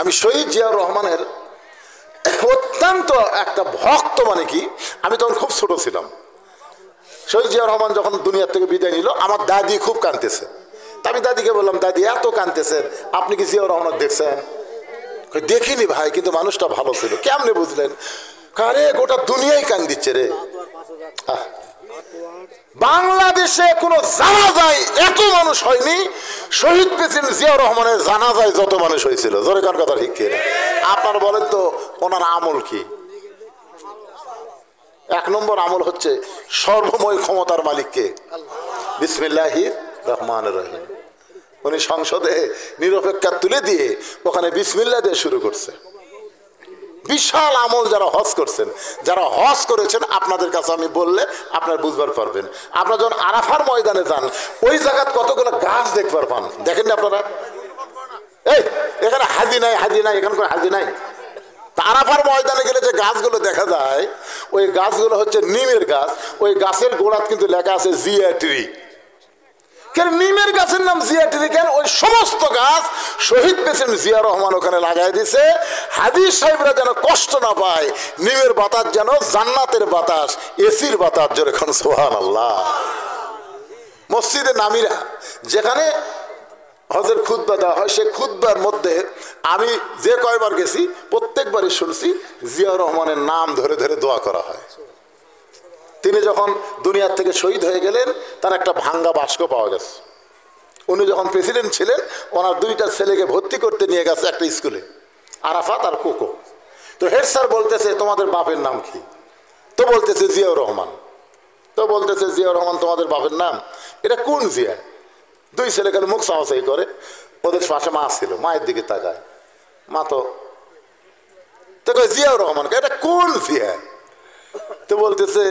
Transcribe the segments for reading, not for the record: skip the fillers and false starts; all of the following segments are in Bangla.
আমি শহীদ জিয়াউর রহমানের অত্যন্ত একটা ভক্ত। মানে কি, আমি তখন খুব ছোট ছিলাম। শহীদ জিয়াউর রহমান যখন দুনিয়ার থেকে বিদায় নিল, আমার দাদি খুব কাঁদতেছে। তা আমি দাদিকে বললাম, দাদি এত কাঁদতেছেন, আপনি কি জিয়াউর রহমান দেখছেন? দেখিনি ভাই, কিন্তু মানুষটা ভালো ছিল। কেমনে বুঝলেন? আরে গোটা দুনিয়ায় কান্দিচ্ছে রে। বাংলাদেশে কোনো জানাজায় এত মানুষ হয়নি শহীদ প্রেসিডেন্ট জিয়াউর রহমানের জানাজায় যত মানুষ হয়েছিল। জোরে কার কথা ঠিক কি? আপনার বলেন তো ওনার আমল কি? এক নম্বর আমল হচ্ছে সর্বময় ক্ষমতার মালিককে বিসমিল্লাহির রহমানির রহিম। উনি সংসদে নিরপেক্ষা তুলে দিয়ে ওখানে বিসমিল্লাহ দিয়ে শুরু করছে। বিশাল আমল। যারা হজ করছেন, যারা হজ করেছেন, আপনাদের কাছে আমি বললে আপনারা বুঝবার পারবেন। আপনারা যখন আরাফার ময়দানে যান, ওই জায়গায় কতগুলো গাছ দেখবার পান, দেখেন না আপনারা? এই এখানে হাজি নাই, হাজি নাই, এখানকার হাজি নাই। আরাফার ময়দানে গেলে যে গাছগুলো দেখা যায়, ওই গাছগুলো হচ্ছে নিমের গাছ। ওই গাছের গোড়াত কিন্তু লেখা আছে জিয়া ট্রি। কেন নিমের গাছের নাম জিয়া ট্রি কেন? ওই সমস্ত গাছ শহীদ প্রেসিডেন্ট জিয়াউর রহমান ওখানে লাগাই দিছে। হাজি সাহেবরা যেন কষ্ট না পায়, নিমের বাতাস যেন জান্নাতের বাতাস, এসির বাতাস। যেরকম সুবহানাল্লাহ। মসজিদে নামিরা যেখানে হজের খুতবা দেওয়া হয়, সে খুতবার মধ্যে আমি যে কয়বার গেছি প্রত্যেকবারই শুনছি জিয়াউর রহমানের নাম ধরে ধরে দোয়া করা হয়। তিনি যখন দুনিয়ার থেকে শহীদ হয়ে গেলেন, তার একটা ভাঙ্গা বাস্ক পাওয়া গেছে। উনি যখন প্রেসিডেন্ট ছিলেন, ওনার দুইটা ছেলেকে ভর্তি করতে নিয়ে গেছে একটা স্কুলে, আরাফাত আর কোকো। তো হেড স্যার বলতেছে, তোমাদের বাপের নাম কি? তো বলতেছে জিয়াউর রহমান। তো বলতেছে, জিয়াউর রহমান তোমাদের বাপের নাম? এটা কোন জিয়া? দুই ছেলে গেলে মুখ চাওয়াচাই করে। ওদের পাশে মা ছিল, মায়ের দিকে তাকায়। মা তো জিয়াউর রহমান, এটা কোন জিয়া? তো বলতেছে,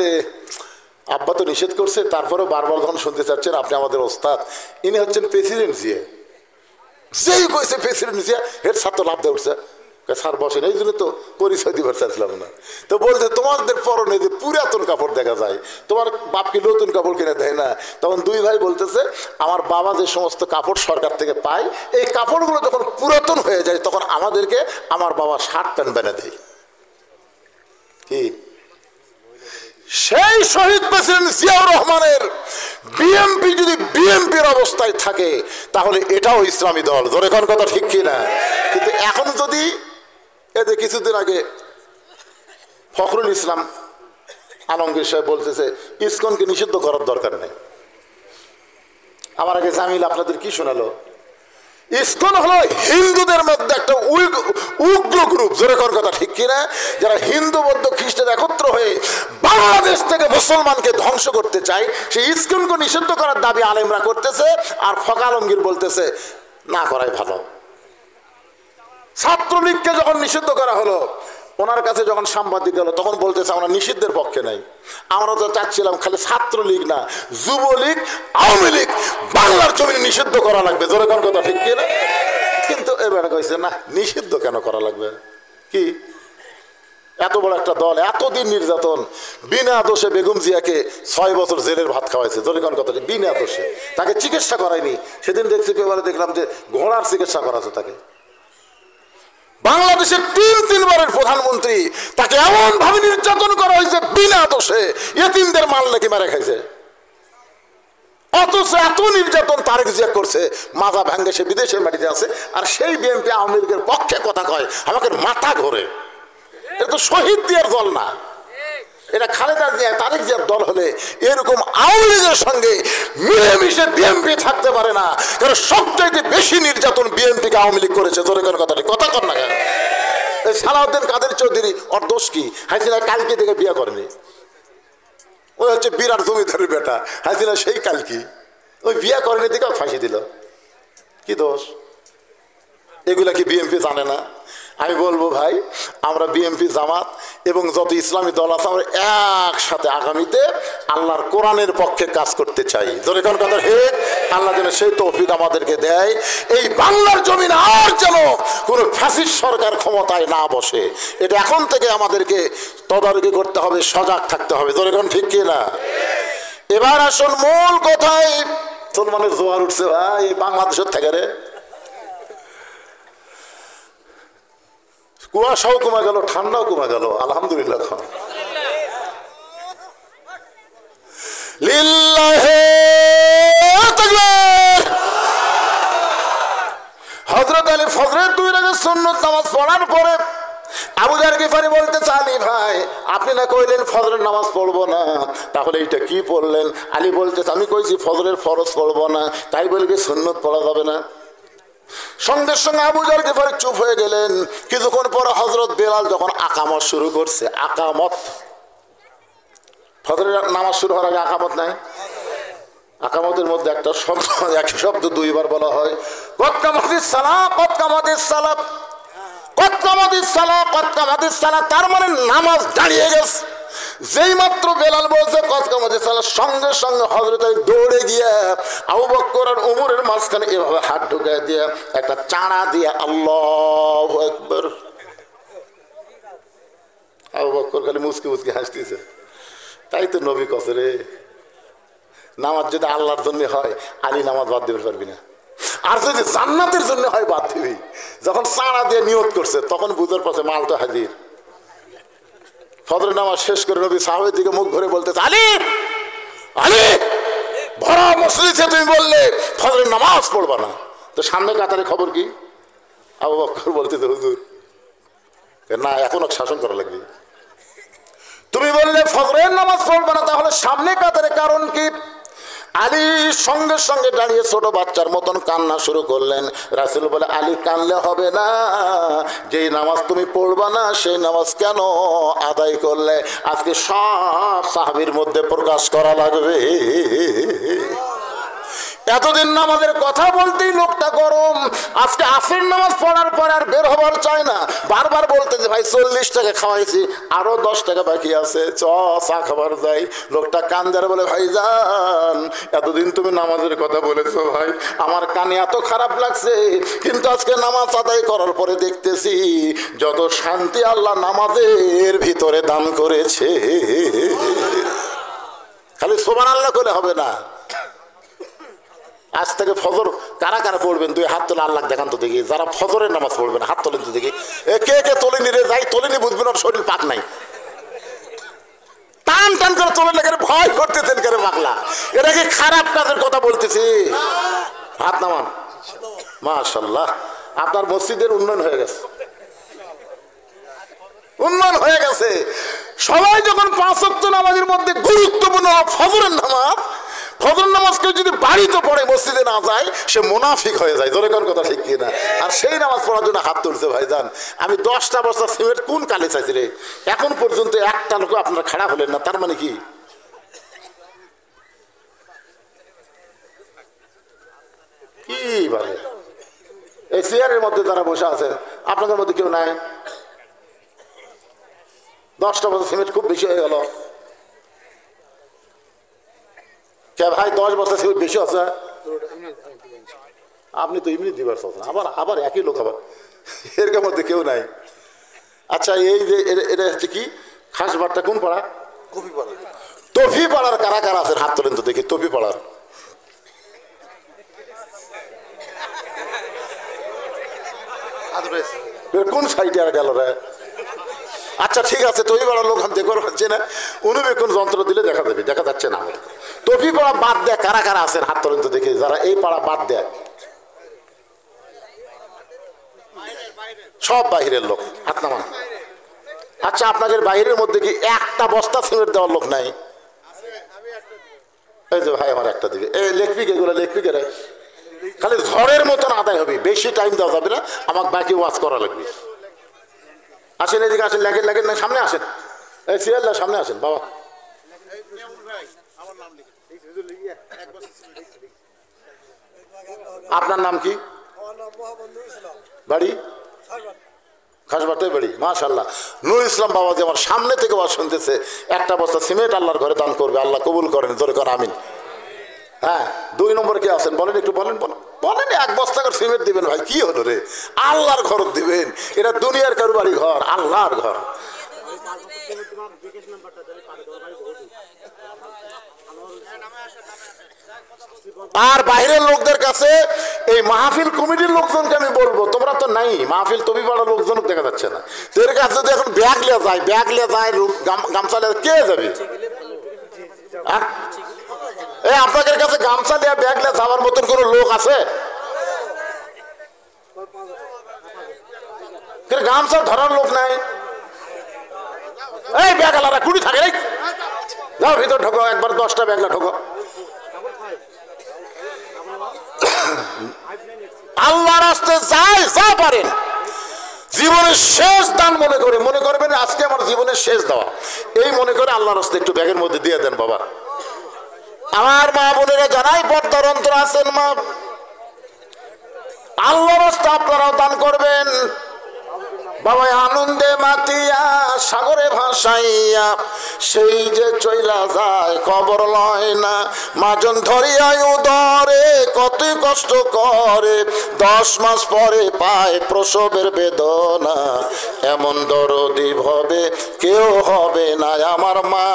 আব্বা তো নিষেধ করছে, তারপরেও বারবার যখন শুনতে চাচ্ছেন, আপনি আমাদের ওস্তাদ, ইনি হচ্ছেন প্রেসিডেন্ট জিয়া। যেই কইছে প্রেসিডেন্ট জিয়া, হেড স্যার তো লাভ দিয়ে উঠছে। স্যার বসেন, এই জন্য তো পরিচয় দিবার চাইছিলাম না। তো বলছে, তোমাদের পরনে যে পুরাতন কাপড় দেখা যায়, তোমার বাপকে নতুন কাপড় কিনে দেয় না? তখন দুই ভাই বলতেছে, আমার বাবা যে সমস্ত কাপড় সরকার থেকে পায়, এই কাপড়গুলো যখন পুরাতন হয়ে যায়, তখন আমাদেরকে আমার বাবা শার্ট প্যান্ট বেনে দেয়। কি সেই শহীদ প্রেসিডেন্ট জিয়াউর রহমানের বিএনপি যদি বিএনপির অবস্থায় থাকে, তাহলে এটাও ইসলামী দল। ধরে কোন কথা ঠিক কিনা? কিন্তু এখন যদি এতে কিছুদিন আগে ফখরুল ইসলাম আলমগীর সাহেব বলতেছে ইসকনকে নিষিদ্ধ করার দরকার নেই। আমার আগে জামিল আপনাদের কি শোনালো? ইসকন হলো হিন্দুদের মধ্যে একটা উগ্র গ্রুপ। জোরে কোন কথা ঠিক কিনা? যারা হিন্দু বৌদ্ধ খ্রিস্টান একত্র হয়ে বাংলাদেশ থেকে মুসলমানকে ধ্বংস করতে চায়, সেই ইসকনকে নিষিদ্ধ করার দাবি আলেমরা করতেছে। আর ফখরুল আলমগীর বলতেছে না করাই ভালো। ছাত্রলীগকে যখন নিষিদ্ধ করা হলো, ওনার কাছে যখন সাংবাদিক গেল, তখন বলতেছে আমরা নিষিদ্ধের পক্ষে নাই, আমরা তো চাচ্ছিলাম খালি ছাত্রলীগ না, যুবলীগ, আওয়ামী লীগ বাংলার জমি নিষিদ্ধ করা লাগবে। জোরে কোন কথা ঠিক কিনা? কিন্তু এবার কইছে না, নিষিদ্ধ কেন করা লাগবে? কি এত বড় একটা দল, এতদিন নির্যাতন, বিনা দোষে বেগম জিয়াকে 6 বছর জেলের ভাত খাওয়াইছে। জোরে কোন কথা, বিনা দোষে। তাকে চিকিৎসা করায়নি। সেদিন দেখছি পেপারে দেখলাম যে ঘোড়ার চিকিৎসা করাছে তাকে। বাংলাদেশের 3 বারের প্রধানমন্ত্রী, তাকে এমন ভাবে নির্যাতন করা হয়েছে বিনা দোষে, এতিমদের মাল নাকি মেরে খাইছে। অথচ এত নির্যাতন তারেক জিয়া করছে, মাজা ভাঙ্গে সে বিদেশের মাটিতে আছে, আর সেই বিএনপি আওয়ামী লীগের পক্ষে কথা কয়, আমাকে মাথা ঘোরে। এটা তো শহীদ দিয়ার দল না, এটা খালেদা জিয়া তারেক জিয়ার দল হলে এরকম আওয়ামী লীগের সঙ্গে মিলেমিশে বিএনপি থাকতে পারে না। কারণ সবচাইতে বেশি নির্যাতন বিএনপিকে আওয়ামী লীগ করেছে। জোরে কোন কথাটি কথা কর না কেন? এই সালাউদ্দিন কাদের চৌধুরী, ওর দোষ কি? হাসিনা কালকে থেকে বিয়ে করেনি। ওই হচ্ছে বিরাট জমিদারের বেটা। হাসিনা সেই কালকি, ওই বিয়ে করেনি দিকে ফাঁসি দিল। কি দোষ? এগুলা কি বিএনপি জানে না? আমি বলবো ভাই, আমরা বিএনপি জামাত এবং যত ইসলামী দল আছে, আমরা একসাথে আগামীতে আল্লাহর কোরআনের পক্ষে কাজ করতে চাই। জোরে কোন কথা হে, আল্লাহ যেন সেই তৌফিক আমাদেরকে দেয়। এই বাংলার জমিন আর যেন কোনো ফ্যাসিস্ট সরকার ক্ষমতায় না বসে, এটা এখন থেকে আমাদেরকে তদারকি করতে হবে, সজাগ থাকতে হবে। জোরে কোন ঠিক কি না? এবার আসুন মূল কথায়। মুসলমানের জোয়ার উঠছে ভাই বাংলাদেশের থেকে রে। কুয়াশাও কমে গেল, ঠান্ডাও কমে গেল, আলহামদুলিল্লাহ। লিল্লাহে তাকবীর। হযরত আলী ফজরের 2 রাকাত সুন্নত নামাজ পড়ার পরে আবু যার গিফারি বলতে আলী ভাই, আপনি না কইলেন ফজরের নামাজ পড়বো না, তাহলে এটা কি পড়লেন? আলী বলতে আমি কইছি ফজরের ফরজ পড়বো না, তাই বলে কি সুন্নত পড়া যাবে না? সঙ্গে সঙ্গে আবু যার গিফারি চুপ হয়ে গেলেন। কিছুক্ষণ পরে হযরত বেলাল যখন আকামত শুরু করছে, আকামত, ফজরের নামাজ শুরু হওয়ার আগে আকামত নাই? আকামতের মধ্যে একটা শব্দ, এক শব্দ 2 বার বলা হয়, কদ কামাতিস সালাহ, কদ কামাতিস সালাহ, কদ কামাতিস সালাহ, কদ কামাতিস সালাহ। তার মানে নামাজ দাঁড়িয়ে গেছে। যেই মাত্র বেলাল বলছে কদ কামাতিস সালাহ, সঙ্গে সঙ্গে হযরত আলী দৌড়ে গিয়ে আবু বকর আর ওমরের মাঝখানে এভাবে হাত ঢুকিয়ে দিয়ে একটা চাড়া দিয়ে আল্লাহু আকবার। আবু বকর খালি মুচকি মুচকি হাসতেছে। তাই তো নবী কসে রে, নামাজ যদি আল্লাহর জন্য হয় আলী নামাজ বাদ দিতে পারবি না, আর যদি জান্নাতের জন্য হয় বাদ দিবি। যখন চাড়া দিয়ে নিয়ত করছে তখন বুঝার পাশে মালটা হাজির। ফজরের নামাজ শেষ করে নবী সাহাবের দিকে মুখ ঘুরে বলতে, আলী আলী, ভরা মসজিদে তুমি বললে ফজরের নামাজ পড়বা না, তো সামনে কাতারে খবর কি? আবু বকর বলতেছে, হুজুর না, এখনো শাসন করা লাগবে। তুমি বললে ফজরের নামাজ পড়বে না, তাহলে সামনে কাতারে কারণ কি? আলী সঙ্গে সঙ্গে দাঁড়িয়ে ছোট বাচ্চার মতন কান্না শুরু করলেন। রাসূল বলে, আলী কানলে হবে না, যেই নামাজ তুমি পড়বা না সেই নামাজ কেন আদায় করলে? আজকে সব সাহাবীর মধ্যে প্রকাশ করা লাগবে। এতদিন নামাজের কথা বলতেই লোকটা গরম, আজকে আসরের নামাজ পড়ার পর আর বের হবার চায় না। বারবার বলতে যে ভাই 40 টাকা খাওয়াইছি, আরো 10 টাকা বাকি আছে, চা খাবার যাই। লোকটা কান্দার বলে, ভাইজান এতদিন তুমি নামাজের কথা বলেছো ভাই, আমার কানে এত খারাপ লাগছে, কিন্তু আজকে নামাজ আদায় করার পরে দেখতেছি যত শান্তি আল্লাহ নামাজের ভিতরে দান করেছে। খালি সুবহানাল্লাহ বলে হবে না। আজ থেকে ফজর কারা কারা পড়বেন? 2 হাত তোলে, আল্লাহ দেখান তো দেখি। যারা ফজরের নামাজ পড়বেন হাত তোলেন তো দেখি। কে কে তোলেনি রে? যাই তোলেনি বুঝবেন ওর শরীর পাক নাই। টান টান করে তোলেন না, ভয় করতেছেন কেন পাগলা? এটা কি খারাপ কাজের কথা বলতেছি? হাত নামান। মাশাআল্লাহ, আপনার মসজিদের উন্নয়ন হয়ে গেছে, উন্নয়ন হয়ে গেছে। সবাই যখন 5 ওয়াক্ত নামাজের মধ্যে গুরুত্বপূর্ণ ফজরের নামাজ, ফজর নামাজকে যদি বাড়িতে পড়ে মসজিদে না যায় সে মুনাফিক হয়ে যায়। জোরে কোন কথা ঠিক কিনা? আর সেই নামাজ পড়ার জন্য হাত তুলছে। ভাইজান আমি 10টা বস্তা সিমেন্ট কোন কালে চাইছি রে, এখন পর্যন্ত একটা লোক আপনারা খারাপ হলেন না, তার মানে কি? কি বলে এই চেয়ারের মধ্যে যারা বসে আছেন আপনাদের মধ্যে কেউ নাই? 10টা বস্তা সিমেন্ট খুব বেশি হয়ে গেল কে ভাই? 10 বস্তা সিমেন্ট বেশি আছে? আপনি তো এমনি দিবার চাচ্ছেন, আবার আবার একই লোক, আবার এর মধ্যে কেউ নাই। আচ্ছা এই যে এটা হচ্ছে কি খাসবারটা কোন পাড়া? তফি পাড়ার কারা কারা আছেন হাত তোলেন তো দেখি। তফি পাড়ার কোন সাইডে আর গেল রে? আচ্ছা ঠিক আছে, তফি পাড়ার লোক আমি দেখতে পাচ্ছি না, অনুবেক্ষণ যন্ত্র দিলে দেখা যাবে। দেখা যাচ্ছে না। তফি পাড়া বাদ দেয় কারা কারা আছেন হাত তোলেন তো দেখি, যারা এই পাড়া বাদ দেয়। সব বাহিরের লোক, হাত নামান। আচ্ছা আপনাদের বাহিরের মধ্যে কি একটা বস্তা সিমেন্ট দেওয়ার লোক নাই? এই যে ভাই আমার একটা দিবে। এই লেখবি এগুলো লেখবি কে? খালি ঝড়ের মতন আদায় হবে, বেশি টাইম দেওয়া যাবে না, আমাকে বাকি ওয়াজ করা লাগবে। আসেন এদিকে আসেন, লেখেন লেখেন না, সামনে আসেন। এই সিয়াল্লাহ সামনে আসেন বাবা। আপনার নাম কি? বাড়ি খাসবাটাই বাড়ি। মাশাআল্লাহ, নূর ইসলাম বাবা যে আমার সামনে থেকে ওয়াজ শুনতেছে, একটা বস্তা সিমেন্ট আল্লাহর ঘরে দান করবে, আল্লাহ কবুল করেন, জোরে করেন আমিন। হ্যাঁ 2 নম্বরে কে আছেন বলেন একটু, বলেন বলেন বলেন। 1 বস্তা করে সিমেন্ট দিবেন ভাই, কি হলো রে? আল্লাহর ঘর দিবেন, এটা দুনিয়ার কারো বাড়ি ঘর, আল্লাহর ঘর। আর বাইরের লোকদের কাছে এই মাহফিল কমিটির লোকজনকে আমি বলবো, তোমরা তো নাই মাহফিল তবি পাড়ার লোকজন দেখা যাচ্ছে না, তোর কাছে যদি এখন ব্যাগ লিয়ে যায় গামছা লিয়ে কে যাবে? এই আপনাদের কাছে গামছা লিয়ে ব্যাগ লিয়ে যাওয়ার মতন কোন লোক আছে? গামছা ধরার লোক নাই। এই ব্যাগ আলাদা কুড়ি থাকে রে, যাও ভিতর ঢোকো, একবার 10টা ব্যাগলা ঢোকো। আল্লাহর রাস্তায় যায় যা পারেন, জীবনের শেষ দান মনে করবেন আজকে আমার জীবনের শেষ দেওয়া, এই মনে করে আল্লাহর রাস্তায় একটু ব্যাগের মধ্যে দিয়ে দেন। বাবা আমার মা বোনেরা জানাই পর্দার অন্তর আছেন মা, আল্লাহর রাস্তায় আপনারাও দান করবেন। বাবা আনন্দে মাতিয়া সাগরে ভাসাইয়া সেই যে চইলা যায় খবর লয় না, মাজন ধরিয়া উদরে কত কষ্ট করে, 10 মাস পরে পায় প্রসবের বেদনা, এমন দরদি হবে কেউ হবে না আমার মা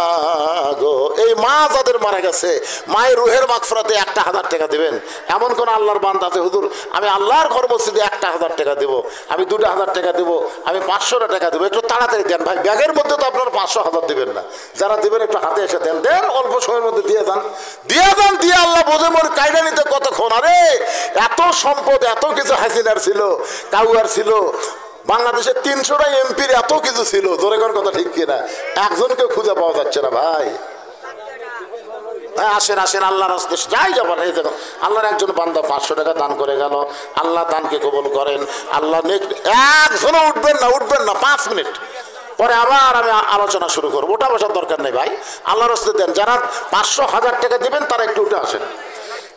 গো। এই মা যাদের মারা গেছে মায়ের রুহের মাগফিরাতে 1000 টাকা দিবেন। এমন কোন আল্লাহর বান্দা আছে হুজুর আমি আল্লাহর ঘর মসজিদে 1000 টাকা দেব, আমি 2000 টাকা দেব, আমি 500 টাকা দেবো, একটু তাড়াতাড়ি দেন ভাই। ব্যাগের মধ্যে তো আপনারা 500-1000 দিবেন না, যারা দিবেন একটু হাতে এসে দেন, দেন অল্প সময়ের মধ্যে দিয়ে দেন, দিয়ে আল্লাহ বোঝে মোর কায়দা নিতে কতক্ষণ। আরে এত সম্পদ এত কিছু হাসিনার ছিল, কাউয়ার ছিল, বাংলাদেশের 300টা এমপির এত কিছু ছিল, জোরে কোন কথা ঠিক কিনা? একজনকে খুঁজে পাওয়া যাচ্ছে না ভাই। আসেন আসেন আল্লাহর রাস্তায় যাই যাবেন। এই দেখো আল্লাহর একজন বান্দা 500 টাকা দান করে গেল, আল্লাহ দানকে কবুল করেন। আল্লাহ একজনও উঠবেন না 5 মিনিট পরে আবার আমি আলোচনা শুরু করবো, ওটা বসার দরকার নেই ভাই। আল্লাহর রাস্তায় দেন, যারা 500-1000 টাকা দিবেন তারা একটু উঠে আসেন।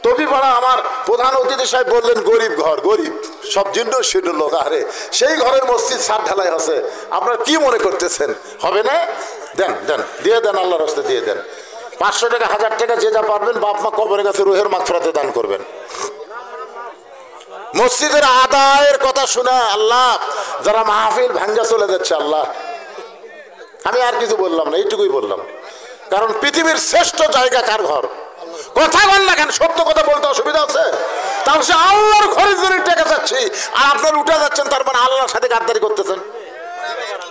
তবিপাড়া আমার প্রধান অতিথি সাহেব বললেন গরিব ঘর, গরিব সব জিন্ন শীর্ণ লোক, আরে সেই ঘরের মসজিদ ছাদ ঢালাই আছে, আপনারা কি মনে করতেছেন হবে না? দেন দেন দিয়ে দেন, আল্লাহর রাস্তায় দিয়ে দেন। 500 টাকা 1000 টাকা যে যা পারবেন বাপ মা কবরের কাছে রুহের মাগফিরাতে দান করবেন। মসজিদের আদায়ের কথা শুনে আল্লাহ যারা মাহফিল ভাঙ্গা চলে যাচ্ছে, আল্লাহ আমি আর কিছু বললাম না, এইটুকুই বললাম। কারণ পৃথিবীর শ্রেষ্ঠ জায়গা কার ঘর? কথা বল না কেন, সত্য কথা বলতে অসুবিধা আছে? তাহলে সে আল্লাহর ঘরের জন্য টাকা যাচ্ছি আর আপনার উঠে যাচ্ছেন, তার মানে আল্লাহর সাথে গাদ্দারি করতেছেন।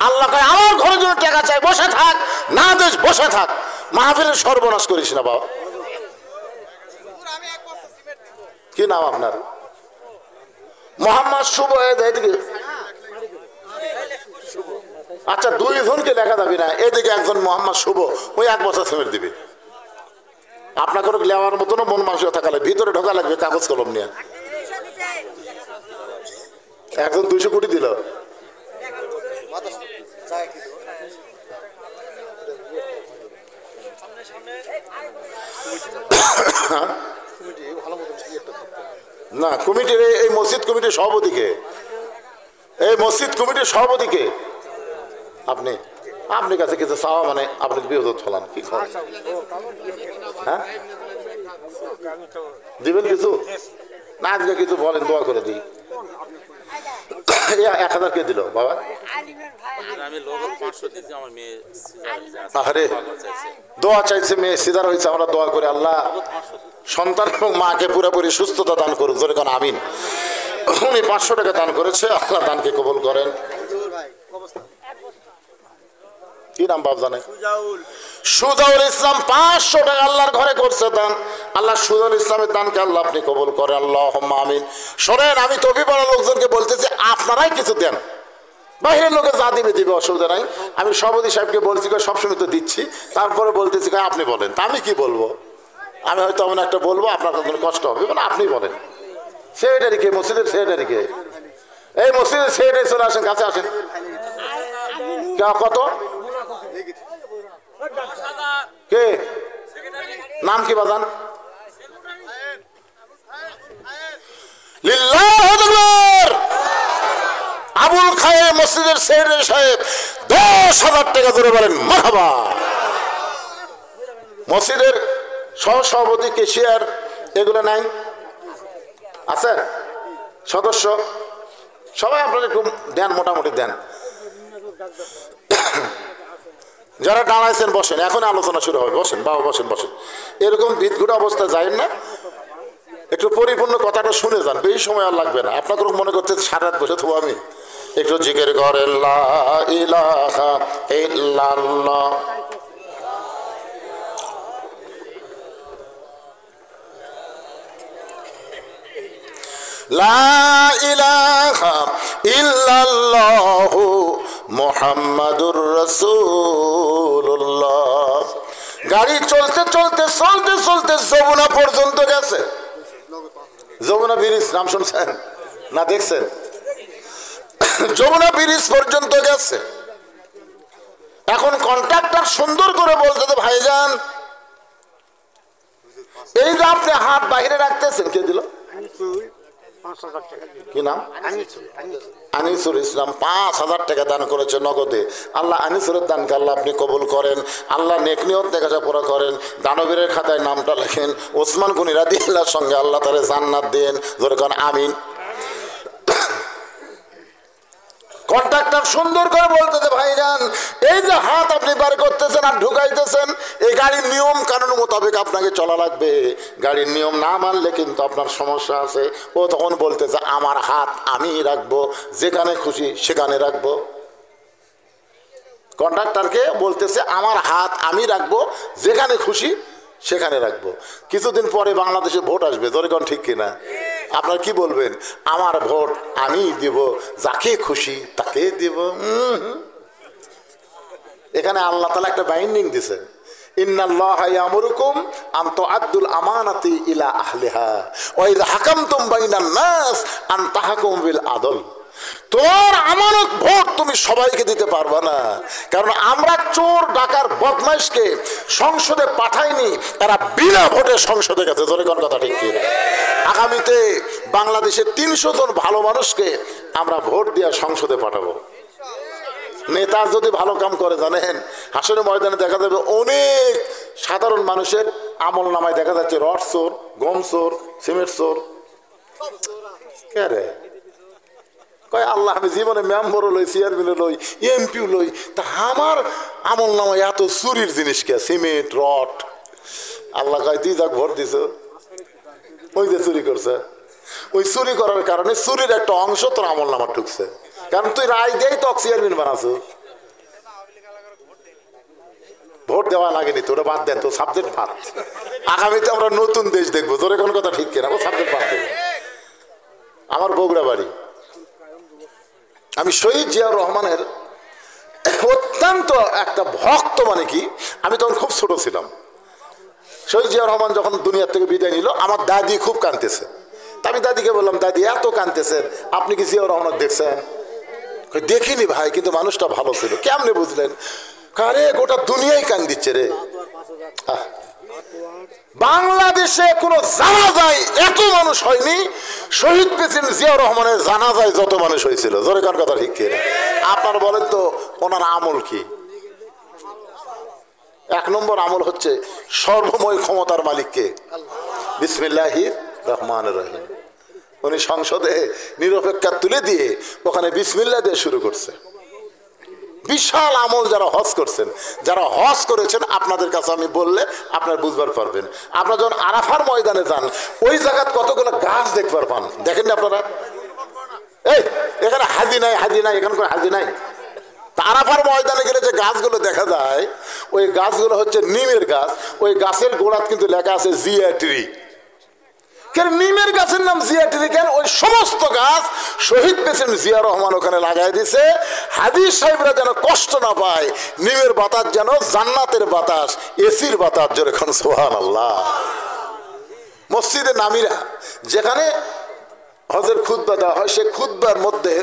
আল্লাহ কয় আমার ঘরের জন্য টাকা চাই, বসে থাক না দেশ বসে থাক, মাহফিলের সর্বনাশ করিস না বাবা। কি নাম আপনার? মোহাম্মদ শুভ। এদিকে আচ্ছা 2 জনকে দেখা যাবে না, এদিকে একজন মোহাম্মদ শুভ, ওই 1 বছর সিমেন্ট দিবে। আপনাকে লেওয়ার মতনও মন মানসিকতা থাকা লাগবে, ভিতরে ঢোকা লাগবে কাগজ কলম নিয়ে। একজন 200 কোটি দিল। না কমিটির এই মসজিদ কমিটির সভাপতিকে, এই মসজিদ কমিটির সভাপতিকে আপনি আপনার কাছে কিছু চাওয়া মানে আপনি বিরোধ ফেলান, কি খবর? হ্যাঁ দিবেন কিছু না, আজকে কিছু বলেন, দোয়া করে দিই। 1000 কে দিল বাবা? আরে দোয়া চাইছে, মেয়ে সিজার হয়েছে, আমরা দোয়া করে আল্লাহ সন্তান এবং মাকে পুরোপুরি সুস্থতা দান করুন, জোরে কোন আমিন। উনি 500 টাকা দান করেছে, আল্লাহ দানকে কবুল করেন। কি নাম বাপ জানে? সুজাউল ইসলাম 500 টাকা আল্লাহর ঘরে করছে দান। আল্লাহ সুজাউল ইসলামের দানকে আল্লাহ আপনি কবুল করেন, আল্লাহুম্মা আমিন। শোনেন আমি তবিপাড়া লোকজনকে বলতেছি আপনারাই কিছু দেন, বাইরের লোকে যা দিবে দিবে, অসুবিধা নাই। আমি সভাপতি সাহেবকে বলছি সবসময় তো দিচ্ছি, তারপরে বলতেছি আপনি বলেন। তা আমি কি বলবো? আমি হয়তো এমন একটা বলবো আপনার কোনো কষ্ট হবে, মানে আপনি বলেন। সেক্রেটারি কে? মসজিদের সেক্রেটারি কে? এই মসজিদের সেক্রেটারি চলে আসেন, কাছে আসেন। কত কে? নাম কি বাজান? আবুল খায়ের মসজিদের সেক্রেটারি সাহেব 10,000 টাকা ধরে বলেন মারহাবা। মসজিদের সহসভাপতি, কেশিয়ার এগুলো নাই আছে? সদস্য সবাই আপনারা একটু দেন, মোটামুটি দেন। যারা দাঁড়াইছেন বসেন, এখন আলোচনা শুরু হবে। বসেন বাবা, বসেন বসেন। এরকম বিদঘুট অবস্থা যায় না, একটু পরিপূর্ণ কথাটা শুনে যান, বেশি সময় আর লাগবে না। আপনাকে মনে করতে সারা রাত বসে থাকবো আমি। একটু জিকির করেন লা ইলাহা ইল্লাল্লাহ। লা ইলাহা ইল্লাল্লাহু মুহাম্মাদুর রাসূলুল্লাহ। গাড়ি চলতে চলতে চলতে চলতে যমুনা পর্যন্ত গেছে। যমুনা ব্রিজ নাম শুনছেন না দেখছেন? যমুনা ব্রিজ পর্যন্ত গেছে। এখন কন্ট্রাক্টর সুন্দর করে বলতে, ভাইজান এই যে আপনি হাত বাইরে রাখতেছেন, কে দিল? কি নাম? আনিসুর ইসলাম ৫,০০০ টাকা দান করেছে নগদে। আল্লাহ আনিসুরের দানকে আল্লাহ আপনি কবুল করেন। আল্লাহ নেক নিয়ত লেখাপড়া করেন, দানবীরের খাতায় নামটা লেখেন। ওসমান গনি রাদিয়াল্লাহর সঙ্গে আল্লাহ তারে জান্নাত দেন। জোরে কোন আমিন। কন্ট্রাক্টর সুন্দর করে বলতেছে, ভাইজান এই যে হাত আপনি বার করতেছেন আর ঢুকাইতেছেন, এই গাড়ির নিয়ম কানুন মোতাবেক আপনাকে চলা লাগবে। গাড়ির নিয়ম না মানলে কিন্তু আপনার সমস্যা আছে। ও তখন বলতেছে, আমার হাত আমি রাখবো, যেখানে খুশি সেখানে রাখবো। কন্ট্রাক্টরকে বলতেছে, আমার হাত আমি রাখবো, যেখানে খুশি সেখানে রাখবো। কিছুদিন পরে বাংলাদেশে ভোট আসবে, জোরে কোন ঠিক কিনা? আপনার কি বলবেন? আমার ভোট আমি দিব, যাকে খুশি তাকে দিব। এখানে আল্লাহ তাআলা একটা বাইন্ডিং দিছে, ইন্নাল্লাহা ইয়ামুরুকুম আন তুআদ্দুল আমানাতি ইলা আহলিহা ওয়া ইযা হাকামতুম বাইনান নাস আন তাহকুমু বিল আদল। তোমার আমানত ভোট তুমি সবাইকে দিতে পারবা না, কারণ আমরা চোর ডাকার বদমাইশকে সংসদে পাঠাইনি, এরা বিনা ভোটে সংসদে গেছে। জোরে কোন কথা ঠিক কি? আগামীতে বাংলাদেশে ৩০০ জন ভালো মানুষকে আমরা ভোট দিয়ে সংসদে পাঠাবো। নেতা যদি ভালো কাম করে, জানেন হাসরের ময়দানে দেখা যাবে অনেক সাধারণ মানুষের আমল নামায় দেখা যাচ্ছে রড চোর, গম চোর, সিমেন্ট চোর। কে রে কয়, আল্লাহ আমি জীবনে মেম্বরও লই, চেয়ারম্যানও লই, এমপিও লই, তা আমার আমল নামায় এত চুরির জিনিস কে? Cement, rod. আল্লাহ কয়, তুই যাক ভোট দিছ, ওই যে চুরি করছে, ওই চুরি করার কারণে চুরির একটা অংশ তোর আমল নামা ঢুকছে, কারণ তুই রায় দিয়েই তো চেয়ারম্যান বানাছো। ভোট দেওয়া লাগেনি তো, ওটা বাদ দেন তো, সাবজেক্ট বাদ। আগামীতে আমরা নতুন দেশ দেখবো। তোর কোন কথা ঠিক কিনা? সাবজেক্ট বাদ দেবো। আমার বগুড়া বাড়ি। আমি শহীদ জিয়াউর রহমানের অত্যন্ত একটা ভক্ত। মানে কি, আমি তখন খুব ছোট ছিলাম। শহীদ জিয়াউর রহমান যখন দুনিয়ার থেকে বিদায় নিল, আমার দাদি খুব কাঁদতেছে। তা আমি দাদিকে বললাম, দাদি এত কাঁদতেছেন, আপনি কি জিয়াউর রহমান দেখছেন? দেখিনি ভাই, কিন্তু মানুষটা ভালো ছিল। কেমনে বুঝলেন? আরে গোটা দুনিয়াই কান দিচ্ছে রে। বাংলাদেশে কোন জানাজায় এত মানুষ হয়নি, শহীদ প্রেসিডেন্ট জিয়াউর রহমানের জানাজায় যত মানুষ হয়েছিল। জোরে কার কথা ঠিক কিনা? আপনার বলেন তো ওনার আমল কি? ১ নম্বর আমল হচ্ছে সর্বময় ক্ষমতার মালিককে। বিসমিল্লাহির রহমানির রহিম। উনি সংসদে নিরপেক্ষতা তুলে দিয়ে ওখানে বিসমিল্লাহ দিয়ে শুরু করছে। বিশাল আমল। যারা হজ করছেন, যারা হজ করেছেন, আপনাদের কাছে আমি বললে আপনারা বুঝবার পারবেন। আপনারা যখন আরাফার ময়দানে যান, ওই জায়গায় কতগুলো গাছ দেখবার পান, দেখেন না আপনারা? এই এখানে হাজি নাই, হাজি নাই, এখানে কোনো হাজি নাই। আরাফার ময়দানে গেলে যে গাছগুলো দেখা যায়, ওই গাছগুলো হচ্ছে নিমের গাছ। ওই গাছের গোড়াত কিন্তু লেখা আছে জিয়া ট্রি। কেন নিমের গাছের নাম জিয়া ট্রি কেন? ওই সমস্ত গাছ শহীদ প্রেসিডেন্ট জিয়া রহমান ওখানে লাগাই দিছে। হাজি সাহেবরা যেন কষ্ট না পায়, নিমের বাতাস যেন জান্নাতের বাতাস, এসির বাতাস। যেরকম সুবহানাল্লাহ। মসজিদে নামিরা যেখানে হজের খুতবা দেওয়া হয়, সে খুতবার মধ্যে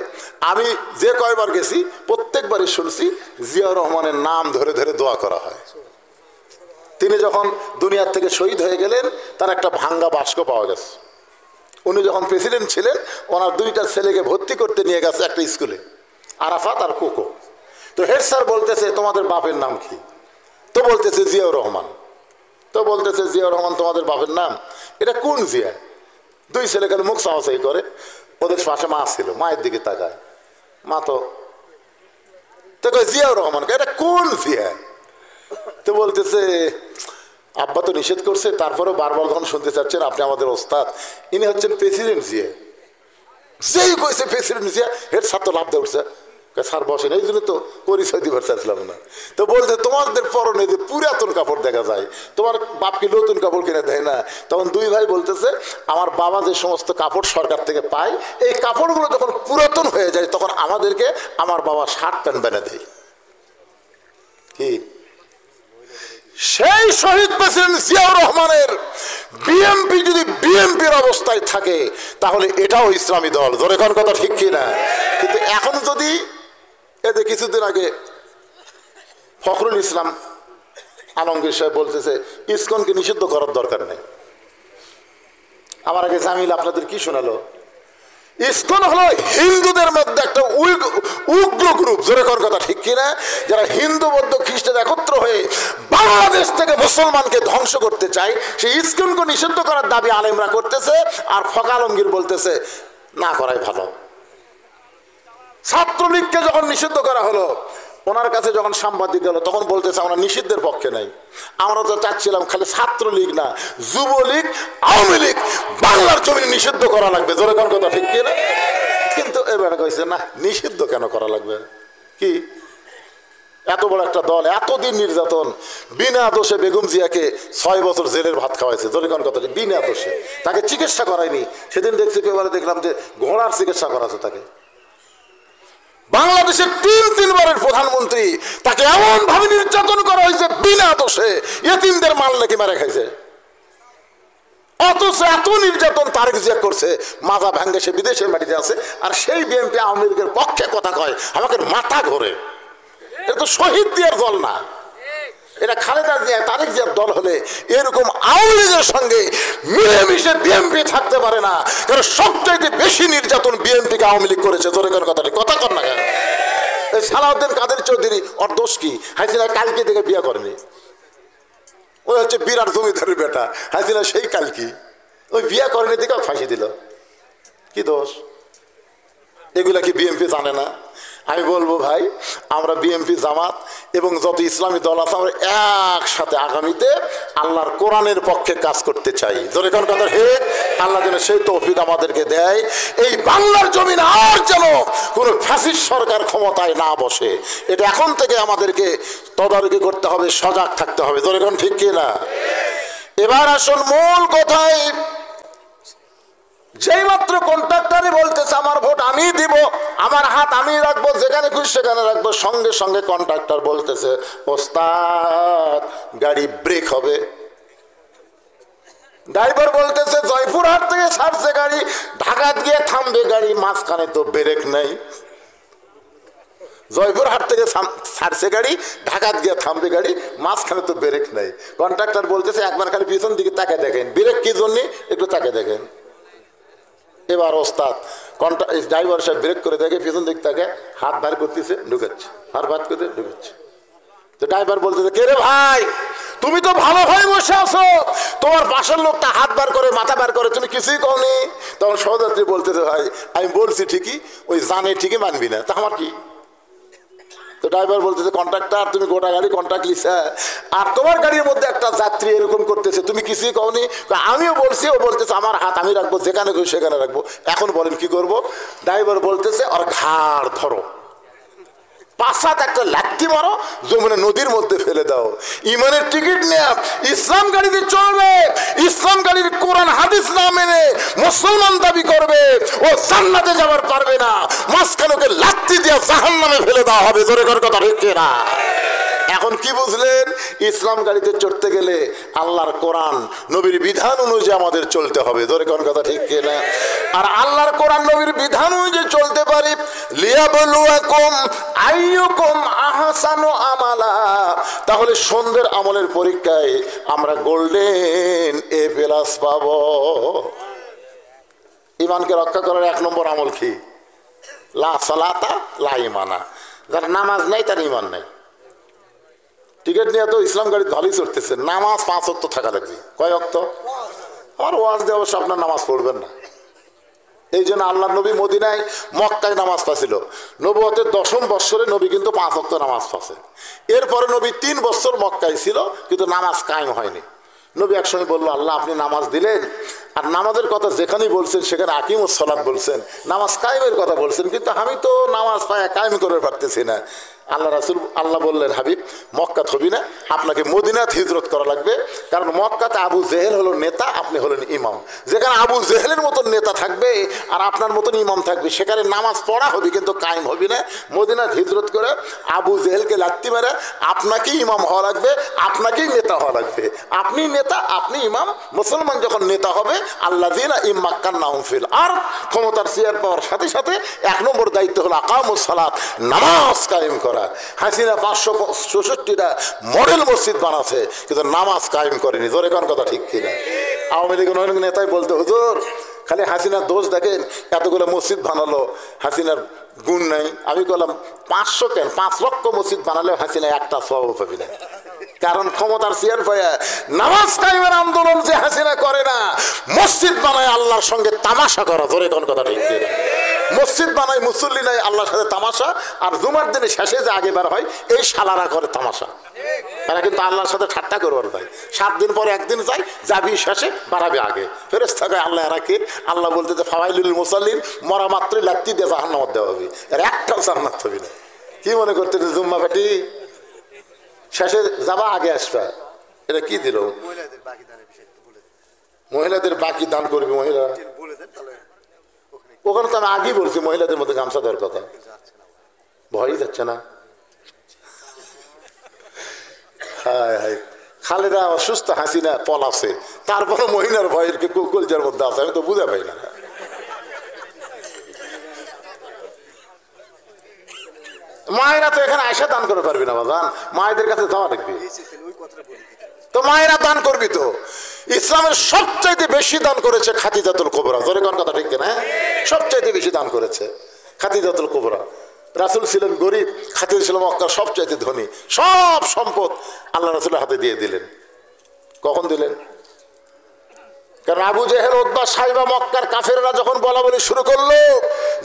আমি যে কয়বার গেছি প্রত্যেকবারই শুনছি জিয়াউর রহমানের নাম ধরে ধরে দোয়া করা হয়। তিনি যখন দুনিয়ার থেকে শহীদ হয়ে গেলেন, তার একটা ভাঙ্গা বাস্ক পাওয়া গেছে। উনি যখন প্রেসিডেন্ট ছিলেন, ওনার 2টা ছেলেকে ভর্তি করতে নিয়ে গেছে একটা স্কুলে, আরাফাত আর কোকো। তো হেড স্যার বলতেছে, তোমাদের বাপের নাম কি? তো বলতেছে জিয়াউর রহমান। তো বলতেছে, জিয়াউর রহমান তোমাদের বাপের নাম? এটা কোন জিয়া? 2 ছেলে খালি মুখ চাওয়াচাই করে। ওদের পাশে মা ছিল, মায়ের দিকে তাকায়। মা তো কয় জিয়াউর রহমান, এটা কোন জিয়া? তো বলতেছে, আব্বা তো নিষেধ করছে, তারপরেও বারবার যখন শুনতে চাচ্ছেন আপনি আমাদের ওস্তাদ, ইনি হচ্ছেন প্রেসিডেন্ট জিয়া। যেই কইছে প্রেসিডেন্ট জিয়া, হেড ছাত্র লাভ দিয়ে উঠছে, স্যার বসেন, এই জন্য তো পরিচয় দিবার চাচ্ছিলাম না। তো বলছে তোমাদের পরনে যে পুরাতন কাপড় দেখা যায়, তোমার বাপ কি নতুন কাপড় কিনে দেয় না? তখন দুই ভাই বলতেছে আমার বাবা যে সমস্ত কাপড় সরকার থেকে পায়, এই কাপড়গুলো যখন পুরাতন হয়ে যায় তখন আমাদেরকে আমার বাবা শার্ট প্যান্ট বেনে দেয়। কি সেই শহীদ প্রেসিডেন্ট জিয়াউর রহমানের বিএনপি যদি বিএনপির অবস্থায় থাকে তাহলে এটাও ইসলামী দল, জোরে কোন কথা ঠিক কিনা? কিন্তু এখন যদি এতে কিছুদিন আগে ফখরুল ইসলাম আলমগীর সাহেব বলতেছে ইসকনকে নিষিদ্ধ করার দরকার নেই। আমার আগে জামিল আপনাদের কি শোনালো? ইসকন হলো হিন্দুদের মধ্যে একটা উগ্র গ্রুপ, জোরে কোন কথা ঠিক কিনা? যারা হিন্দু বৌদ্ধ খ্রিস্টান একত্র হয়ে বাংলাদেশ থেকে মুসলমানকে ধ্বংস করতে চায়, সেই ইসকনকে নিষিদ্ধ করার দাবি আলেমরা করতেছে, আর ফখরুল আলমগীর বলতেছে না করাই ভালো। ছাত্রলীগকে যখন নিষিদ্ধ করা হলো, ওনার কাছে যখন সাংবাদিক গেল তখন বলতেছে আমরা নিষিদ্ধের পক্ষে নাই, আমরা তো চাচ্ছিলাম খালি ছাত্রলীগ না যুবলীগ আওয়ামী লীগ বাংলার জমিনে নিষিদ্ধ করা লাগবে, জোরে কোন কথা ঠিক কিনা? কিন্তু এবারে কইছে না, নিষিদ্ধ কেন করা লাগবে? কি এত বড় একটা দল, এতদিন নির্যাতন, বিনা দোষে বেগম জিয়াকে 6 বছর জেলের ভাত খাওয়াইছে, জোরে কোন কথা, বিনা দোষে। তাকে চিকিৎসা করায়নি। সেদিন দেখছি পেপারে দেখলাম যে ঘোড়ার চিকিৎসা করাছে তাকে। বাংলাদেশের 3 বারের প্রধানমন্ত্রী, তাকে এমন ভাবে নির্যাতন করা হয়েছে বিনা দোষে, এতিমদের মাল নাকি মেরে খাইছে। অথচ এত নির্যাতন তারেক জিয়া করছে, মাজা ভাঙ্গে সে বিদেশের মাটিতে আছে, আর সেই বিএনপি আওয়ামী লীগের পক্ষে কথা কয়, আমাকে মাথা ঘোরে। এটা তো শহীদ দিয়ার দল না, এটা খালেদা জিয়া তারেক জিয়ার দল হলে এরকম আওয়ামী লীগের সঙ্গে মিলেমিশে বিএনপি থাকতে পারে না। কারণ সবচাইতে বেশি নির্যাতন বিএনপিকে আওয়ামী লীগ করেছে, জোরে কোন কথাটি কথা কর না কেন? এই সালাউদ্দিন কাদের চৌধুরী, ওর দোষ কি? হাসিনা কালকে থেকে বিয়ে করেনি, ওই হচ্ছে বিরাট জমিদারের বেটা। হাসিনা সেই কালকি ওই বিয়ে করেনি থেকে ফাঁসি দিল, কি দোষ? এগুলা কি বিএনপি জানে না? আমি বলবো ভাই, আমরা বিএনপি জামাত এবং যত ইসলামী দল আছে আমরা একসাথে আগামীতে আল্লাহর কোরআনের পক্ষে কাজ করতে চাই, জোরে কোন কথা হে। আল্লাহ যেন সেই তৌফিক আমাদেরকে দেয়, এই বাংলার জমিন আর যেন কোনো ফ্যাসিস্ট সরকার ক্ষমতায় না বসে, এটা এখন থেকে আমাদেরকে তদারকি করতে হবে, সজাগ থাকতে হবে, জোরে কোন ঠিক কিনা? এবার আসুন মূল কথায়। যেই মাত্র কন্ট্রাক্টরই বলতেছে আমার ভোট আমি দিব, আমার হাত আমি রাখবো, যেখানে খুশি সেখানে রাখবো, সঙ্গে সঙ্গে কন্ট্রাক্টর বলতেছে ওস্তাদ গাড়ি ব্রেক হবে। ড্রাইভার বলতেছে জয়পুরহাট থেকে ছাড়ছে গাড়ি, ঢাকাত গিয়ে থামবে গাড়ি, মাঝখানে তো ব্রেক নাই। জয়পুরহাট থেকে ছাড়ছে গাড়ি, ঢাকাত গিয়ে থামবে গাড়ি, মাঝখানে তো ব্রেক নাই। কন্ট্রাক্টর বলতেছে একবার খালি পিছন দিকে তাকে দেখেন, ব্রেক কি জন্য একটু তাকে দেখেন। এবার ওস্তাদ ড্রাইভার সাহেব ব্রেক করে দেখে, পিছন দিক তাকে হাত বার করতেছে, ঢুকাচ্ছে, হাত বার করতে ঢুকাচ্ছে। তো ড্রাইভার বলতেছে কে রে ভাই, তুমি তো ভালো হয়ে বসে আছো, তোমার পাশের লোকটা হাত বার করে মাথা বার করে, তুমি কিছুই কওনি। তখন সহযাত্রী বলতেছে ভাই আমি বলছি ঠিকই, ওই জানে ঠিকই মানবি না, তা আমার কি? তো ড্রাইভার বলতেছে কন্ট্রাক্টর তুমি গোটা গাড়ি কন্ট্রাক্ট লিখছে, আর তোমার গাড়ির মধ্যে একটা যাত্রী এরকম করতেছে, তুমি কিছুই কওনি। আমিও বলছি, ও বলতেছে আমার হাত আমি রাখবো, যেখানে খুশি সেখানে রাখবো, এখন বলেন কি করব? ড্রাইভার বলতেছে ওর ঘাড় ধরো, 5-7 একটা লাঠি মারো, যমুনা নদীর মধ্যে ফেলে দাও। ইমানের টিকিট নেয়া ইসলাম গাড়িতে চলবে, ইসলাম গাড়ির কোরআন হাদিস না মেনে মুসলমান দাবি করবে, ও জান্নাতে যাবার পারবে না, মাঝখানে লাঠি দিয়ে জাহান্নামে ফেলে দেওয়া হবে, জোরে করে কথা হচ্ছে না? এখন কি বুঝলেন? ইসলাম গাড়িতে চড়তে গেলে আল্লাহর কোরআন নবীর বিধান অনুযায়ী আমাদের চলতে হবে, জোরে কোন কথা ঠিক কিনা? আর আল্লাহর কোরআন নবীর বিধান অনুযায়ী চলতে পারি, লিয়াবলুয়াকুম আইয়ুকুম আহসানু আমালা, তাহলে সুন্দর আমলের পরীক্ষায় আমরা গোল্ডেন A+ পাবো। ইমানকে রক্ষা করার 1 নম্বর আমল কি? লা সালাতা লা ইমানা, যার নামাজ নাই তার ইমান নাই। টিকিট নিয়ে তো ইসলাম গাড়ি ভালোই চড়তেছে, নামাজ 5 ওয়াক্ত থাকা লাগবে। কয় ওয়াক্ত? আর ওয়াজ দিয়ে অবশ্য আপনার নামাজ পড়বেন না। এই জন্য আল্লাহ নবী মদিনায় মক্কায় নামাজ পাচ্ছিল, নবুয়তের 10ম বৎসরে নবী কিন্তু 5 ওয়াক্ত নামাজ পাচ্ছে। এরপরে নবী 3 বছর মক্কায় ছিল, কিন্তু নামাজ কায়েম হয়নি। নবী একসঙ্গে বললো, আল্লাহ আপনি নামাজ দিলেন, আর নামাজের কথা যেখানেই বলছেন সেখানে আকিমুস সালাত বলছেন, নামাজ কায়েমের কথা বলছেন, কিন্তু আমি তো নামাজ পায় কায়েম করে পারতেছি না। আল্লাহ বললেন, হাবিব মক্কাত হবি না, আপনাকে মদিনাত হিজরত করা লাগবে, কারণ মক্কাতে আবু জেহেল হলো নেতা, আপনি হলেন ইমাম। যেখানে আবু জেহেলের মতন নেতা থাকবে আর আপনার মতন ইমাম থাকবে, সেখানে নামাজ পড়া হবে কিন্তু কায়েম হবি না। মদিনাত হিজরত করে আবু জেহেলকে লাত্তি মেরে আপনাকেই ইমাম হওয়া লাগবে, আপনাকেই নেতা হওয়া লাগবে। আপনি নেতা, আপনি ইমাম। মুসলমান যখন নেতা হবে, আল্লাযীনা ইম্মাক্কান্নাহুম ফিল আরদ, ক্ষমতার চেয়ার পাওয়ার সাথে সাথে 1 নম্বর দায়িত্ব হলো আকামুস সালাত, নামাজ কায়েম করা। হাসিনা 564টা মডেল মসজিদ বানাচ্ছে, কিন্তু নামাজ কায়েম করেনি। জোরে কোন কথা ঠিক কিনা? আওয়ামী লীগের অনেক নেতাই বলতে, হুজুর খালি হাসিনার দোষ দেখেন, এতগুলো মসজিদ বানালো, হাসিনার গুণ নাই। আমি বললাম 500 কেন, 5 লক্ষ মসজিদ বানালেও হাসিনা একটা সওয়াব পাবি না। কারণ ক্ষমতার চেয়ার পায়া নামাজ কায়েমের আন্দোলন যে হাসিনা করে না, মসজিদ বানায় আল্লাহর সঙ্গে তামাশা করা। ধরে কোন কথা ঠিক কিনা? মসজিদ বানায় মুসল্লি নাই, আল্লাহর সাথে তামাশা। আর জুমার দিনে শেষে যে আগে বার হয়, এই শালারা করে তামাশা। তারা কিন্তু আল্লাহর সাথে ঠাট্টা করবার ভাই। 7 দিন পরে একদিন যাই, যাবি শেষে, বাড়াবে আগে। ফেরেশতা কয় আল্লাহ এরা কে? আল্লাহ বলতে যে ফাওয়াইলুল মুসাল্লিন, মরা মাত্রই লাত্তি দিয়ে জাহান্নামে দেওয়া হবে, এর একটাও জান্নাত হবে না। কি মনে করতে জুম্মা বেটি শেষে যাবা আগে আসবা, এটা কি দিল? মহিলাদের বাকি দান করবি মহিলা, ওখানে তো আমি আগেই বলছি মহিলাদের মধ্যে গামছা দেওয়ার কথা, ভয়ই যাচ্ছে না। হায় হায়, খালেদা অসুস্থ, হাসিনা পলাছে, তারপরে মহিলার ভয়ের কে কলজার মধ্যে আছে, আমি তো বুঝে পাই না। মায়েরা তো এখানে আয়সা দান করে পারবি না বাজান, মায়েদের কাছে যাওয়া লাগবে। তো মায়েরা দান করবি তো। ইসলামের সবচাইতে বেশি দান করেছে খাদিজাতুল কুবরা। জোরে কোন কথা ঠিক না? সবচাইতে বেশি দান করেছে খাদিজাতুল কুবরা। রাসূল ছিলেন গরিব, খাদিজা ছিল মক্কার সবচাইতে ধনী। সব সম্পদ আল্লাহ রাসূলের হাতে দিয়ে দিলেন। কখন দিলেন? কারণ আবু জেহেল, উতবা, সাইবা, মক্কার কাফেররা যখন বলা বলি শুরু করলো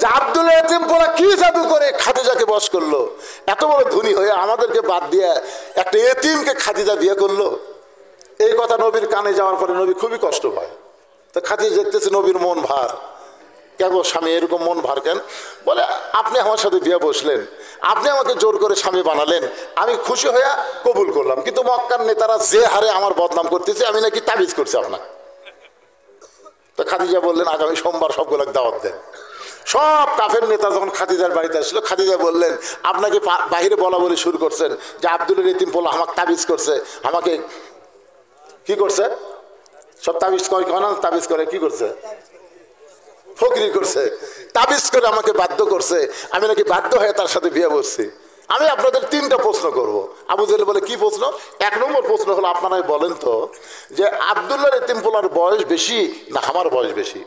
যে আব্দুল এতিম পোলা কি জাদু করে খাদিজাকে বশ করলো, এত বড় ধনী হয়ে আমাদেরকে বাদ দিয়ে একটা এতিমকে খাদিজা বিয়ে করলো, এই কথা নবীর কানে যাওয়ার পরে নবী খুবই কষ্ট পায়। তো খাদিজা দেখতেছে নবীর মন ভার। কেন স্বামী এরকম মন ভার কেন? বলে আপনি আমার সাথে বিয়ে বসলেন, আপনি আমাকে জোর করে স্বামী বানালেন, আমি খুশি হয়ে কবুল করলাম, কিন্তু মক্কার নেতারা যে হারে আমার বদনাম করতেছে, আমি নাকি তাবিজ করছি আপনাকে। তো খাদিজা বললেন আগামী সোমবার সবগুলো দাওয়াত দেন। সব কাফের নেতা যখন খাদিজার বাড়িতে আসলো, খাদিজা বললেন আপনাকে বাহিরে বলা বলে শুরু করছেন যে আব্দুলের এতিম পোলা আমাকে তাবিজ করছে, আমাকে কি করছে? সব তাবিজ করে, তাবিজ করে কি করছে? ফকরি করছে, তাবিজ করে আমাকে বাধ্য করছে, আমি নাকি বাধ্য হয়ে তার সাথে বিয়ে বসছি। আমি আপনাদের 3টা প্রশ্ন করব। আবু জেহেল বলে কি প্রশ্ন? 1 নম্বর প্রশ্ন হলো আপনারাই বলেন তো যে আব্দুল্লাহর এতিম পোলার বয়স বেশি না আমার বয়স বেশি?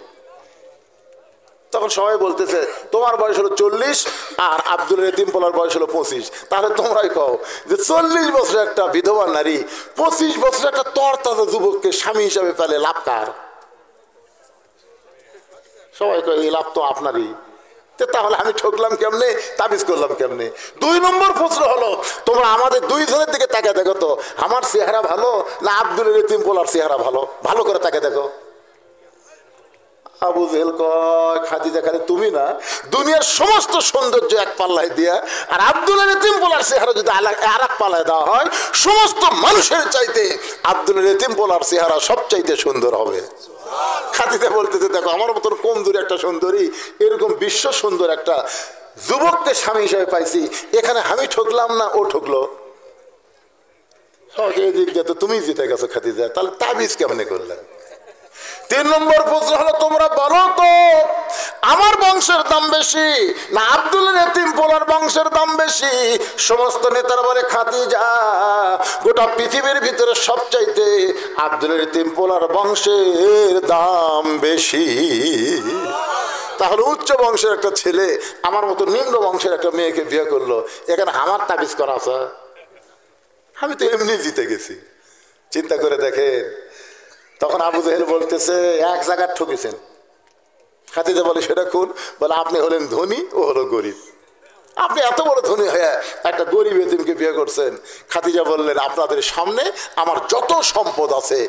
তখন সবাই বলতেছে তোমার বয়স হলো 40 আর আব্দুলের এতিম পোলার বয়স হলো 25। তাহলে তোমরাই কও যে 40 বছরের একটা বিধবা নারী 25 বছরের একটা তরতাজা যুবককে স্বামী হিসাবে পেলে লাভ কার? সবাই কয় এই লাভ তো আপনারই। তাহলে আমি ঠকলাম কেমনে, তাবিজ করলাম কেমনে? 2 নম্বর প্রশ্ন হলো তোমরা আমাদের 2 জনের দিকে তাকে দেখো তো, আমার চেহারা ভালো না আব্দুলের এতিম পোলার চেহারা ভালো? ভালো করে তাকে দেখো। আবু জেহেল কয় খাদিজা খালি তুমি না, দুনিয়ার সমস্ত সৌন্দর্য এক পাল্লায় দিয়া আর আব্দুলের এতিম পোলার চেহারা যদি আর এক পাল্লায় দেওয়া হয়, সমস্ত মানুষের চাইতে আব্দুলের এতিম পোলার চেহারা সবচাইতে সুন্দর হবে। খাদিজা বলতেছে দেখো আমার মতন কমজোরি একটা সুন্দরী, এরকম বিশ্ব সুন্দর একটা যুবককে স্বামী হিসেবে পাইছি, এখানে আমি ঠকলাম না ও ঠকলো? তুমি জিতে গেছো খাদিজা, তাহলে তাবিজ কেমনে করলেন? 3 নম্বর প্রশ্ন হলো তোমরা বলো তো আমার বংশের দাম বেশি না আব্দুলের এতিম পোলার বংশের দাম বেশি? সমস্ত নেতারা বলে খাদিজা, গোটা পৃথিবীর ভিতরে সবচাইতে আব্দুলের এতিম পোলার বংশের দাম বেশি। তাহলে উচ্চ বংশের একটা ছেলে আমার মতো নিম্ন বংশের একটা মেয়েকে বিয়ে করলো, এখানে আমার তাবিজ করা আছে? আমি তো এমনি জিতে গেছি। চিন্তা করে দেখেন। তখন আবু জেহেল বলতেছে 1 জায়গায় ঠকেছেন। খাদিজা বলে সেটা কোন? বলে আপনি হলেন ধনী, ও হলো গরিব। আপনি এত বড় ধনী হয়ে একটা গরিব এতিমকে বিয়ে করছেন। খাদিজা বললেন, আপনাদের সামনে আমার যত সম্পদ আছে